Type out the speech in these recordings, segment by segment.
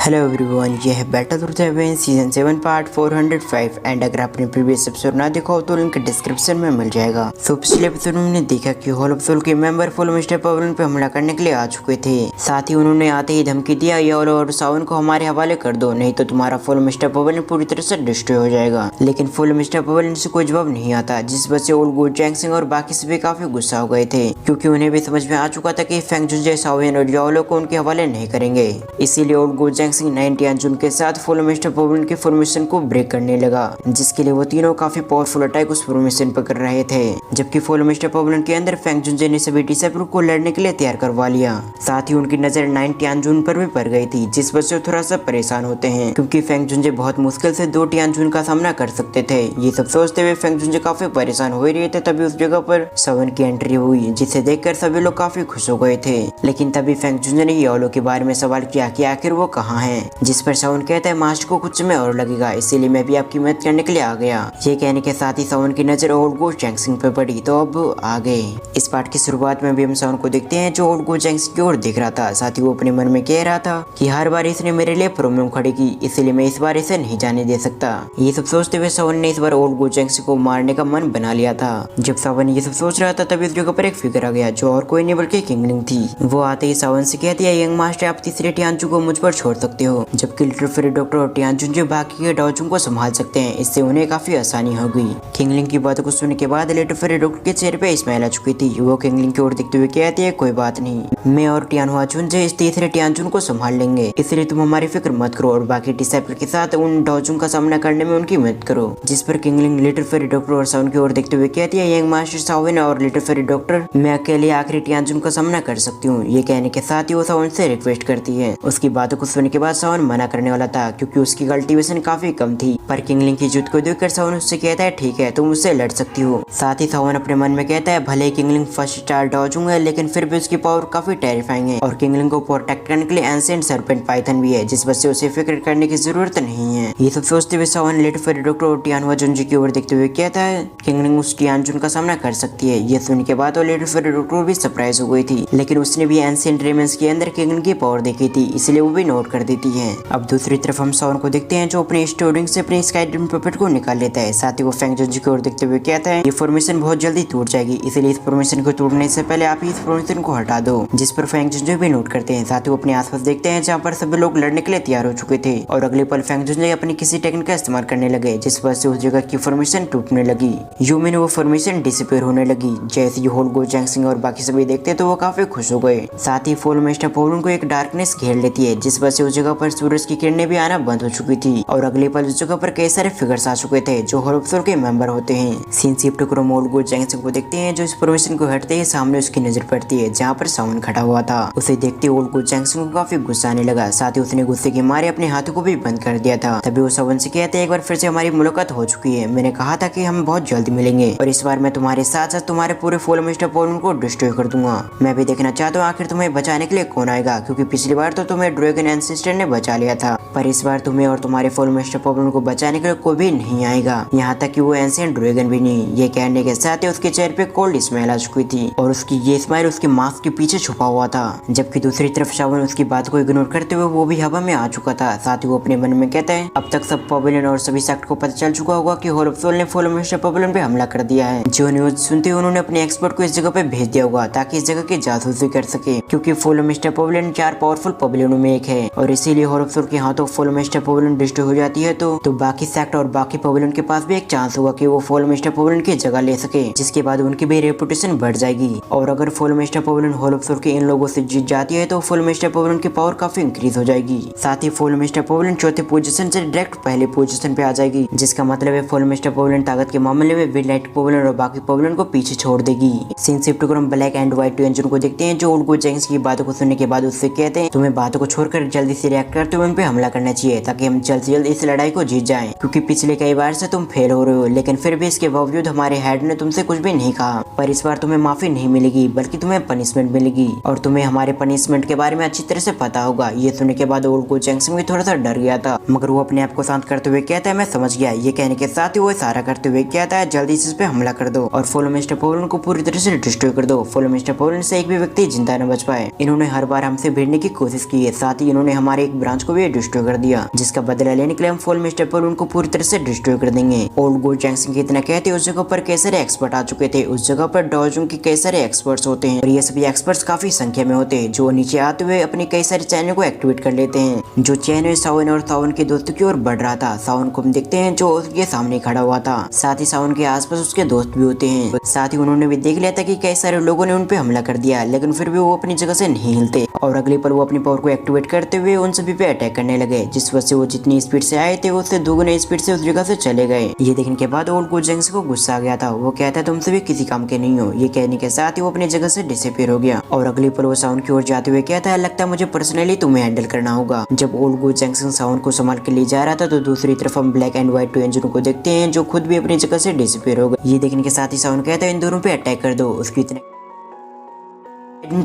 Hello everyone, ये है battle of the season 7 part 405 and अगर आपने प्रीवियस एपिसोड ना देखा हो तो लिंक डिस्क्रिप्शन में मिल जाएगा। सो पिछले एपिसोड में हमने देखा कि होल ऑफ सोल के मेंबर फुल मिस्टर पवेलियन पे हमला करने के लिए आ चुके थे। साथ ही उन्होंने आते ही धमकी दिया येलो और सावन को हमारे हवाले कर दो, नहीं तो तुम्हारा फुल मिस्टर पवेलियन पूरी तरह से डिस्ट्रॉय हो जाएगा। लेकिन फुल मिस्टर पवेलियन से कोई जवाब नहीं आता, जिस वजह से ओल्ड गुजैंग सिंह और बाकी सभी काफी गुस्सा हो गए थे, क्योंकि उन्हें भी समझ में आ चुका था कि फेंग जुंजे, सावन और येलो को उनके हवाले नहीं करेंगे। इसीलिए ओल्ड गुजैंग सिंह 90 के साथ फुल मिस्टर पवेलियन की फॉर्मेशन को ब्रेक करने लगा, जिसके लिए वो तीनों काफी पावरफुल अटैक उस फॉर्मेशन पर कर रहे थे। जबकि फुल मिस्टर पवेलियन के अंदर फेंग जुंजे ने सभी डिसेबल को लड़ने के लिए तैयार करवा लिया। साथ ही उनकी नजर 90 पर भी पड़ गई थी, जिस वजह से थोड़ा सा परेशान होते हैं, क्योंकि फेंग जुंजे बहुत मुश्किल से 2 टियानजुन का सामना कर सकते थे। ये सब सोचते हुए फेंग जुंजे काफी परेशान हो रहे थे, तभी उस जगह पर सावन की एंट्री हुई, जिसे देखकर सभी लोग काफी खुश हो गए थे। लेकिन तभी फेंग जुंजे ने येलो के बारे में सवाल किया कि आखिर वो कहाँ है, जिस पर सावन कहता है मास्टर को कुछ समय और लगेगा, इसीलिए मैं भी आपकी मदद करने के लिए आ गया। ये कहने के साथ ही सावन की नजर ओल्ड गुजैंग सिंह पे पड़ी, तो अब आ गए। इस पार्ट की शुरुआत में भी हम सावन को देखते हैं, जो ओल्ड गुजैंग सिंह की ओर देख रहा था। साथ ही वो अपने मन में कह रहा था कि हर बार इसने मेरे लिए प्रॉब्लम खड़ी की, इसलिए मैं इस बार इसे नहीं जाने दे सकता। ये सब सोचते हुए सावन ने इस बार ओल्ड गुजैंग सिंह को मारने का मन बना लिया था। जब सावन ये सब सोच रहा था, तभी उस जगह पर एक फिगर आ गया, जो और कोई नहीं बल्कि किंगलिंग थी। वो आते ही सावन से कहती है, यंग मास्टर आप तीसरे टियानचू को मुझ पर छोड़ सकते हो, जबकि लिटिल फेरी डॉक्टर और टियानचुन जो बाकी के डॉचुन को संभाल सकते हैं, इससे उन्हें काफी आसानी होगी। किंगलिंग की बातों को सुनने के बाद लिटिल फेरी डॉक्टर के चेहरे पे स्माइल आ चुकी थी। वो किंगलिंग की ओर देखते हुए कहती है, कोई बात नहीं, मैं और टियानहुआ चुनजे इस तीसरे टियानचुन को संभाल लेंगे, इसलिए तुम हमारी फिक्र मत करो और बाकी डिसेबल के साथ उन डॉचुन का सामना करने में उनकी मदद करो। जिस पर किंगलिंग लिटिल फेरी डॉक्टर और सावन की ओर देखते हुए कहती है, यंग मास्टर सावन और लिटिल फेरी डॉक्टर, मैं अकेले आखिरी टियानचुन का सामना कर सकती हूँ। ये कहने के साथ ही वो सावन से रिक्वेस्ट करती है। उसकी बातों को सुनने के बाद सावन मना करने वाला था, क्योंकि उसकी कल्टीवेशन काफी कम थी, पर किंगलिंग की जुट को देखकर सावन उससे कहता है, ठीक है तुम उससे लड़ सकती हो। साथ ही सावन अपने मन में कहता है, भले किंगलिंग फर्स्ट स्टार डॉचुंग है, लेकिन फिर भी उसकी पावर काफी टेरिफाइंग है और किंगलिंग को प्रोटेक्ट करने के लिए एंशिएंट सर्पेंट पाइथन भी है, जिस वजह से उसे फिक्र करने की जरूरत नहीं है। ये सब सोचते हुए सावन लिटिल फेरी डॉक्टर और टियानहुआ जुंजी की ओर देखते हुए कहता है, किंगलिंग उस टियानजुन का सामना कर सकती है। ये सुनने के बाद लिटिल फेरी डॉक्टर भी सरप्राइज हो गई थी, लेकिन उसने भी एंशिएंट रेमेंस के अंदर किंगलिंग की पावर देखी थी, इसलिए वो भी नोट कर देती है। अब दूसरी तरफ हम सावन को देखते हैं, जो अपने स्टोरिंग से अपने स्काईड्रीम पपेट को निकाल लेता है। साथ ही वो फेंग जुंजी की ओर देखते हुए कहता है, ये फॉर्मेशन बहुत जल्दी टूट जाएगी, इसलिए इस फॉर्मेशन को टूटने से पहले आप इस फॉर्मेशन को हटा दो। जिस पर फेंग जुंजी भी नोट करते हैं। साथ ही वो अपने आसपास देखते हैं, जहाँ पर सभी लोग लड़ने के लिए तैयार हो चुके थे, और अगले पल फेंग जुंजी अपनी किसी टेक्निक का इस्तेमाल करने लगे, जिस वजह से उस जगह की फॉर्मेशन टूटने लगी। यूमी ने वो फॉर्मेशन डिसअपीयर होने लगी। जैसे ही होल गुजैंग सिंह और बाकी सभी देखते तो वो काफी खुश हो गए। साथ ही फुल मिस्टर पवेलियन को एक डार्कनेस घेर लेती है, जिस वजह से उस जगह पर सूरज की किरणें भी आना बंद हो चुकी थी, और अगले पल उस जगह पर कई सारे फिगर्स आ चुके थे, जो होल ऑफ सोल के मेंबर होते हैं। सीन शिफ्ट करो होल गुजैंग सिंह को देखते हैं, जो इस फॉर्मेशन को हटते ही सामने उसकी नजर पड़ती है, जहाँ पर सावन खड़ा हुआ था। उसे देखते होल गुजैंग सिंह को काफी गुस्सा आने लगा। साथ ही उसने गुस्से के मारे अपने हाथों को भी बंद कर दिया था। तभी वो सावन से कहते हैं, एक बार फिर से हमारी मुलाकात हो चुकी है, मैंने कहा था कि हम बहुत जल्द मिलेंगे, और इस बार मैं तुम्हारे साथ साथ तुम्हारे पूरे फुल मिस्टर पवेलियन को डिस्ट्रॉय कर दूंगा। मैं भी देखना चाहता हूँ आखिर तुम्हें बचाने के लिए कौन आएगा, क्योंकि पिछली बार तो तुम्हें ड्रैगन एंसेस्टर ने बचा लिया था, पर इस बार तुम्हें और तुम्हारे फुल मिस्टर पवेलियन को बचाने के लिए कोई भी नहीं आएगा, यहाँ तक कि वो एंशिएंट ड्रैगन भी नहीं। ये कहने के साथ ही उसके चेहरे पे कोल्ड स्माइल आ चुकी थी, और उसकी ये स्माइल उसके मास्क के पीछे छुपा हुआ था। जबकि दूसरी तरफ सावन उसकी बात को इग्नोर करते हुए वो भी हवा में आ चुका था। साथ ही वो अपने मन में कहता है, अब तक सब पवेलियन और सभी सेक्ट को पता चल चुका होगा कि होल ऑफ सोल ने फुल मिस्टर पवेलियन पे हमला कर दिया है। जो न्यूज सुनते ही उन्होंने अपने एक्सपर्ट को इस जगह पे भेज दिया होगा, ताकि इस जगह की जासूसी कर सके, क्योंकि फुल मिस्टर पवेलियन 4 पावरफुल पवेलियनों में एक है, और इसीलिए होल ऑफ सोल के हाथों फुल मिस्टर पवेलियन डिस्ट्रॉय हो जाती है तो बाकी सेक्ट और बाकी पवेलियन के पास भी एक चांस होगा कि वो फुल मिस्टर पवेलियन की जगह ले सके, जिसके बाद उनकी भी रेपुटेशन बढ़ जाएगी। और अगर full mister pavilion whole of soul के इन लोगों से जीत जाती है, तो फुल मिस्टर पवेलियन की पावर काफी इंक्रीज हो जाएगी। साथ ही फुल मिस्टर पवेलियन चौथे पोजीशन से डायरेक्ट पहले पोजीशन पे आ जाएगी, जिसका मतलब है फुल मिस्टर पवेलियन ताकत के मामले में विद लाइट पवेलियन और बाकी पवेलियन को पीछे छोड़ देगी। सीन शिफ्ट कर हम ब्लैक एंड व्हाइट टियानजुन को देखते हैं, जो ओल्ड गुजैंग की बातों को सुनने के बाद उससे कहते हैं, तुम्हें बातों को छोड़कर जल्दी से रिएक्ट करते हुए उन पे हमला करना चाहिए, ताकि हम जल्द से जल्द इस लड़ाई को जीत जाएं, क्योंकि पिछले कई बार से तुम फेल हो रहे हो, लेकिन फिर भी इसके बावजूद हमारे हेड ने तुमसे कुछ भी नहीं कहा। पर इस बार तुम्हें माफी नहीं मिलेगी, बल्कि तुम्हें पनिशमेंट मिलेगी, और तुम्हें हमारे पनिशमेंट के बारे में अच्छी तरह से पता होगा। ये सुनने के बाद ओल्ड गुजैंग सिंह भी थोड़ा सा डर गया था, मगर वो अपने आप को शांत करते हुए कहता है, मैं समझ गया। ये कहने के साथ ही वो इशारा करते हुए कहता है, जल्दी से इस पे हमला कर दो और फुल मिस्टर पवेलियन को पूरी तरह से डिस्ट्रॉय कर दो। फुल मिस्टर पवेलियन से एक भी व्यक्ति जिंदा न बच पाए। इन्होंने हर बार हमसे भिड़ने की कोशिश की है, साथ ही इन्होंने हमारे हमारे एक ब्रांच को भी डिस्ट्रॉय कर दिया, जिसका बदला लेने के लिए हम फुल मिस्टर पॉवल को पूरी तरह से डिस्ट्रॉय कर देंगे। ओल्ड गो जैंक्सन के इतना कहते उस जगह पर कई सारे एक्सपर्ट आ चुके थे। उस जगह पर डॉजुंग के कई सारे एक्सपर्ट्स होते हैं और ये सभी एक्सपर्ट्स काफी संख्या में होते हैं, जो नीचे आते हुए अपने कई सारे चैनल को एक्टिवेट कर लेते हैं। जो चैनल सावन और सावन के दोस्तों की ओर बढ़ रहा था। सावन को हम देखते हैं जो उसके सामने खड़ा हुआ था, साथ ही सावन के आसपास उसके दोस्त भी होते हैं। साथ ही उन्होंने भी देख लिया था कि कई सारे लोगों ने उन पे हमला कर दिया, लेकिन फिर भी वो अपनी जगह से नहीं हिलते और अगले पल वो अपनी पावर को एक्टिवेट करते हुए उन सभी पे अटैक करने लगे, जिस वजह से वो जितनी स्पीड से आए थे उससे दोगुने स्पीड से उस जगह से चले गए। ये देखने के बाद ओल्ड गो जैंक्सन को गुस्सा आ गया था। वो कहता है तुम सभी किसी काम के नहीं हो। ये कहने के साथ ही वो अपनी जगह से डिसअपीयर हो गया और अगले पल वो साउंड की ओर जाते हुए कहता है लगता है मुझे पर्सनली तुम्हें हैंडल करना होगा। जब ओल्ड गो जैंक्सन साउंड को संभाल के ले जा रहा था तो दूसरी तरफ हम ब्लैक एंड व्हाइट 2 इंजनों को देखते हैं जो खुद भी अपनी जगह से डिसअपीयर हो गए। ये देखने के साथ ही साउंड कहता है इन दोनों पे अटैक कर दो। उसकी इतने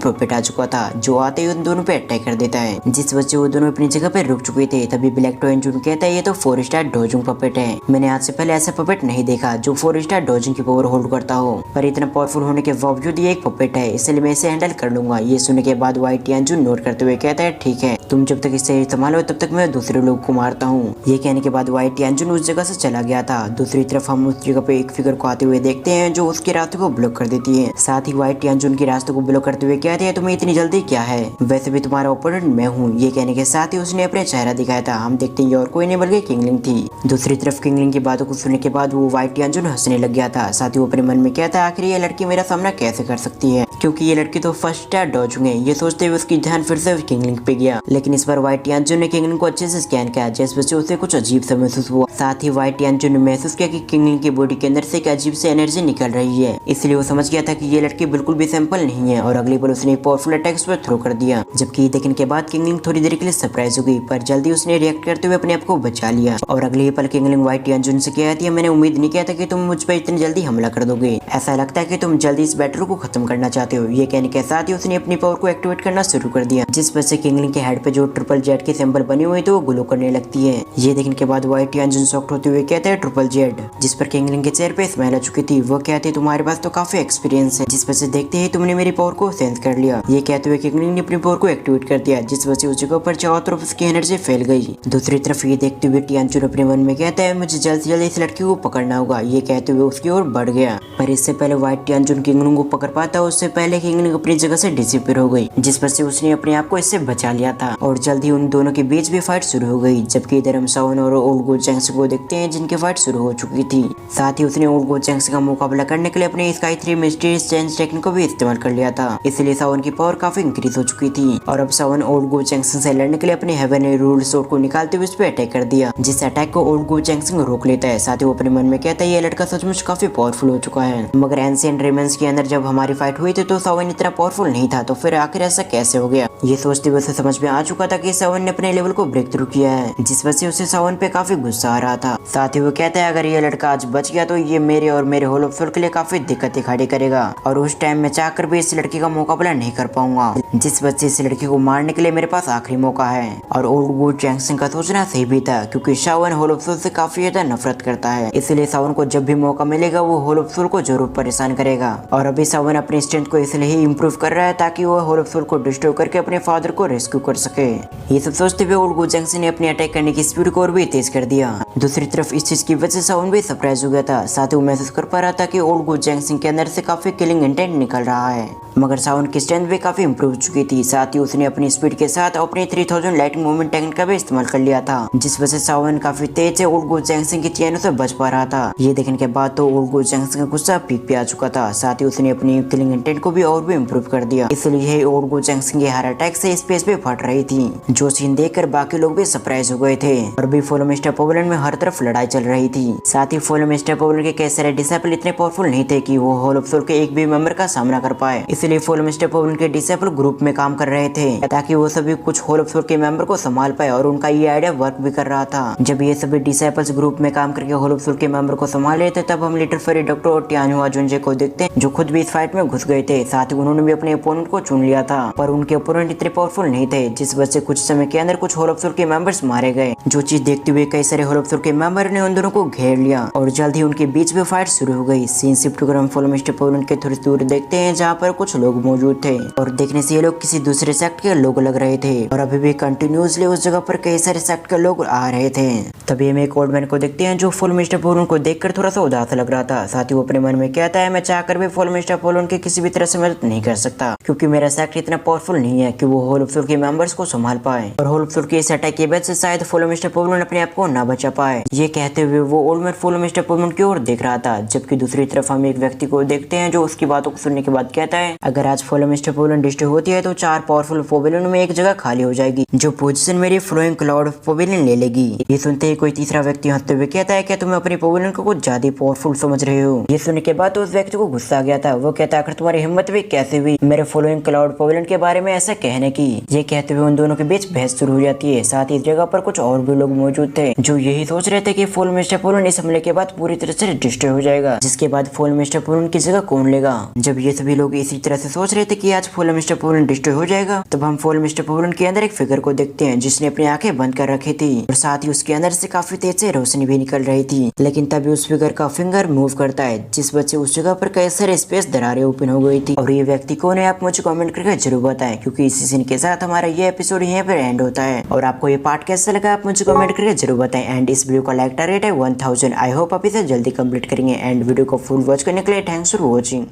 पॉपेट आ चुका था जो आते ही उन दोनों पे अटैक कर देता है, जिस वजह से वो दोनों अपनी जगह पे रुक चुके थे। तभी ब्लैक टॉय जून कहता है ये तो 4 स्टार डोजुंग पपेट है। मैंने आज से पहले ऐसा पपेट नहीं देखा जो 4 स्टार डोजुंग की पावर होल्ड करता हो, पर इतना पावरफुल होने के बावजूद ये एक पपेट है, इसलिए मैं इसे हैंडल कर लूंगा। ये सुनने के बाद व्हाइट टियानजुन नोट करते हुए कहता है ठीक है, तुम जब तक इसे संभालो तब तक मैं दूसरे लोग को मारता हूँ। ये कहने के बाद व्हाइट टियानजुन उस जगह से चला गया था। दूसरी तरफ हम उस जगह पे एक फिगर को आते हुए देखते हैं जो उसके रास्ते को ब्लॉक कर देती है। साथ ही व्हाइट टियानजुन के रास्ते को ब्लॉक करते हुए कहते हैं तुम्हें इतनी जल्दी क्या है, वैसे भी तुम्हारा ओपोनेंट मैं हूँ। ये कहने के साथ ही उसने अपने चेहरा दिखाया था। हम देखते हैं और कोई नहीं बल्कि किंगलिंग थी। दूसरी तरफ किंगलिंग की बातों को सुनने के बाद वो व्हाइट टियानजुन हंसने लग गया था। साथ ही वो अपने मन में कहता है आखिर ये लड़की मेरा सामना कैसे कर सकती है, क्योंकि ये लड़की तो फर्स्ट स्टार डोजुंग है। ये सोचते हुए उसकी ध्यान फिर से किंगलिंग पे गया, लेकिन इस बार व्हाइट टियानजुन ने किंगलिंग को अच्छे से स्कैन किया, जिस वजह से उसे कुछ अजीब सा महसूस हुआ। साथ ही व्हाइट टियानजुन ने महसूस किया कि किंगलिंग की बॉडी के अंदर से एक अजीब सी एनर्जी निकल रही है, इसलिए वो समझ गया था कि ये लड़की बिल्कुल भी सिंपल नहीं है और अगली बार उसने एक पावरफुल अटैक उस पर थ्रो कर दिया। जबकि देखने के बाद किंगलिंग थोड़ी देर के लिए सरप्राइज हो गई, पर जल्दी उसने रिएक्ट करते हुए अपने आप को बचा लिया और अगले ही पल किंगलिंग व्हाइट टियानजुन से कहती है मैंने उम्मीद नहीं किया था कि तुम मुझ पर इतनी जल्दी हमला कर दोगे, ऐसा लगता है कि तुम जल्दी इस बैटल को खत्म करना चाहते हो। ये कहने के साथ ही उसने अपनी पावर को एक्टिवेट करना शुरू कर दिया, जिस वजह से किंगलिंग के हेड पे जो ट्रिपल जेड के सिंबल बने हुए थे वो ग्लो करने लगती है। ये देखने के बाद व्हाइट टियानजुन शॉक्ड होते हुए कहते हैं ट्रिपल जेड, जिस पर किंगलिंग के चेहरे पे स्माइल आ चुकी थी। वो कहते तुम्हारे पास तो काफी एक्सपीरियंस है, जिस वजह से देखते ही तुमने मेरी पावर को सेंस कर लिया। ये कहते हुए किंगलिंग ने अपनी पावर को एक्टिवेट कर दिया, जिस वजह से उस जगह पर चारों तरफ उसकी एनर्जी फैल गई। दूसरी तरफ ये देखते हुए टियानजुन अपने मन में कहता है मुझे जल्द से जल्द इस लड़की को पकड़ना होगा। ये कहते हुए उसकी ओर बढ़ गया, पर इससे पहले व्हाइट टियानजुन किंगलिंग को पकड़ पाता उससे पहले किंगलिंग अपनी जगह से डिसअपीयर हो गई, जिस वजह से उसने अपने आप को इससे बचा लिया था और जल्द ही उन दोनों के बीच भी फाइट शुरू हो गई। जबकि इधर हम सावन और ओल्ड गो जैंक्सन को देखते हैं जिनकी फाइट शुरू हो चुकी थी। साथ ही उसने ओल्ड गो जैंक्सन का मुकाबला करने के लिए अपने स्काई 3 मिस्टीरियस चेंज टेक्निक को भी इस्तेमाल कर लिया था, इसलिए सावन की पावर काफी इंक्रीज हो चुकी थी और अब सावन ओल्ड गो जैंक्सन से लड़ने के लिए अपने हेवनली रूल सोर्ड को निकालते हुए उस पर अटैक कर दिया, जिस अटैक को ओल्ड गो जैंक्सन रोक लेता है। साथ ही वो अपने मन में कहता है ये लड़का सचमुच काफी पावरफुल हो चुका है, मगर एंशिएंट रेमेंस के अंदर जब हमारी फाइट हुई थी तो सावन इतना पावरफुल नहीं था, तो फिर आखिर ऐसा कैसे हो गया। ये सोचते हुए उसे समझ में आ चुका था कि सावन ने अपने लेवल को ब्रेक थ्रू किया है, जिस वजह से उसे सावन पे काफी गुस्सा आ रहा था। साथ ही वो कहता है अगर ये लड़का आज बच गया तो ये मेरे और मेरे होल ऑफ सोल के लिए काफी दिक्कतें खड़ी करेगा और उस टाइम में चाहकर भी इस लड़की का मुकाबला नहीं कर पाऊंगा, जिस वजह से इस लड़की को मारने के लिए मेरे पास आखिरी मौका है। और ओल्ड गो जैंक्सन का सोचना सही भी था, क्योंकि सावन होल ऑफ सोल से काफी ज्यादा नफरत करता है, इसलिए सावन को जब भी मौका मिलेगा वो होल ऑफ सोल को जरूर परेशान करेगा। और अभी सावन अपनी स्ट्रेंथ को इसलिए ही इम्प्रूव कर रहा है ताकि वो होल ऑफ सोल को डिस्ट्रॉय करके अपने फादर को रेस्क्यू कर सके। ये सब सोचते हुए ओल्ड गो जैंक्सन ने अपनी अटैक करने की स्पीड को और भी तेज कर दिया। दूसरी तरफ इस चीज की वजह से सावन भी सरप्राइज हो गया था। साथ ही वो महसूस कर पा रहा था कि ओल्ड गो जैंक्सन के अंदर से काफी किलिंग इंटेंट निकल रहा है, मगर सावन की स्ट्रेंथ भी काफी इंप्रूव हो चुकी थी। साथ ही उसने अपनी स्पीड के साथ अपनी 3000 लाइट मूवमेंट टेक्निक का भी इस्तेमाल कर लिया था, जिस वजह से सावन काफी तेज से ओल्ड गो जैंक्सन की चैनों से बच पा रहा था। ये देखने के बाद तो ओल्ड गो जैंक्सन का गुस्सा पीक पे आ चुका था। साथ ही उसने अपनी किलिंग इंटेंट को भी और भी इम्प्रूव कर दिया, इसलिए ओल्ड गो जैंक्सन की हर अटैक से स्पेस पे फट रही थी, जो सीन देखकर बाकी लोग भी सरप्राइज हो गए थे। और भी फॉलो मिस्टर पॉवल में हर तरफ लड़ाई चल रही थी। साथ ही फॉलो मिस्टर पॉवल के कई सारे डिसेबल इतने पावरफुल नहीं थे कि वो होल ऑफ सोल के एक भी मेंबर का सामना कर पाए, इसलिए फॉलो मिस्टर पॉवल के डिसेबल ग्रुप में काम कर रहे थे ताकि वो सभी कुछ होल ऑफ सोल के मेंबर को संभाल पाए, और उनका ये आइडिया वर्क भी कर रहा था। जब ये सभी डिसेबल्स ग्रुप में काम करके होल ऑफ सोल के मेंबर को संभाल रहे थे, तब हम लिटिल फेरी डॉक्टर और टियानहुआ जुंजे को देखते हैं, जो खुद भी इस फाइट में घुस गए थे। साथ ही उन्होंने भी अपने ओपोनेंट को चुन लिया था, पर उनके ओपोनेंट इतने पावरफुल नहीं थे, जिस वजह से कुछ समय के अंदर कुछ होल ऑफ सोल के मेंबर्स मारे गए। जो चीज देखते हुए कई सारे होल ऑफ सोल के मेंबर ने उन दोनों को घेर लिया और जल्द ही उनके बीच में फाइट शुरू हो गई। सीन शिफ्ट कर हम फॉलो मिस्टर पॉवल के थोड़ी दूर देखते हैं, जहाँ पर कुछ लोग मौजूद थे और देखने से ये लोग किसी दूसरे सेक्ट के लोग लग रहे थे और अभी भी कंटिन्यूसली उस जगह पर कई सारे सेक्ट के लोग आ रहे थे। तभी हम एक ओल्ड मैन को देखते हैं जो फुल मिस्टर पोलन को देखकर थोड़ा सा उदास लग रहा था। साथ ही वो अपने मन में कहता है मैं चाहकर भी फुल मिस्टर पोलन की किसी भी तरह से मदद नहीं कर सकता, क्योंकि मेरा सेक्ट इतना पावरफुल नहीं है कि वो होल ऑफ सोल के मेंबर्स को संभाल पाए और होल ऑफ सोल के इस अटैक के बाद से शायद फुल मिस्टर पोलन अपने आप को ना बचा पाए। ये कहते हुए वो old man full mister pollen की ओर देख रहा था, जबकि दूसरी तरफ हम एक व्यक्ति को देखते हैं जो उसकी बातों को सुनने के बाद कहता है अगर आज फुल मिस्टर पोलन डिस्ट्रॉय होती है तो 4 पावरफुल पवेलियन में एक जगह खाली हो जाएगी, जो पोजीशन मेरी फ्लोइंग क्लाउड पवेलियन ले लेगी। ये सुनते ही कोई तीसरा व्यक्ति हंसते हुए कहता है क्या तुम अपनी पवेलियन को कुछ ज्यादा पावरफुल समझ रहे हो। ये सुनने के बाद तो उस व्यक्ति को गुस्सा आ गया था। वो कहता है आखिर तुम्हारी हिम्मत भी कैसे हुई मेरे फ्लोइंग क्लाउड पवेलियन के बारे में ऐसा कहने की। ये कहते हुए उन दोनों के बीच बहस शुरू हो जाती है। साथ ही इस जगह पर कुछ और भी लोग मौजूद थे जो यही सोच रहे थे कि फुल मिस्टर पोलन इस हमले के बाद पूरी तरह से डिस्ट्रॉय हो जाएगा, जिसके बाद फुल मिस्टर पोलन की जगह कौन लेगा। जब ये सभी लोग इसी तरह से सोच रहे थे कि आज फुल मिस्टर पोलन डिस्ट्रॉय हो जाएगा, तब हम फुल मिस्टर पोलन के अंदर एक फिगर को देखते हैं जिसने अपनी आंखें बंद कर रखी थी और साथ ही उसके अंदर से काफी तेज से रोशनी भी निकल रही थी। लेकिन तभी उस फिगर का फिंगर मूव करता है, जिस वजह से उस जगह पर कई सारे स्पेस दरारें ओपन हो गई थी। और ये व्यक्ति कौन है आप मुझे कमेंट करके जरूर बताएं, क्योंकि इसी सीन के साथ हमारा ये एपिसोड यहाँ पर एंड होता है। और आपको ये पार्ट कैसा लगा आप मुझे कमेंट करके जरूर बताएं। एंड इस वीडियो का लाइक टारगेट है 1000। आई होप आप इसे जल्दी कंप्लीट करेंगे। एंड वीडियो को फुल वॉच करने के लिए थैंक्स फॉर वॉचिंग।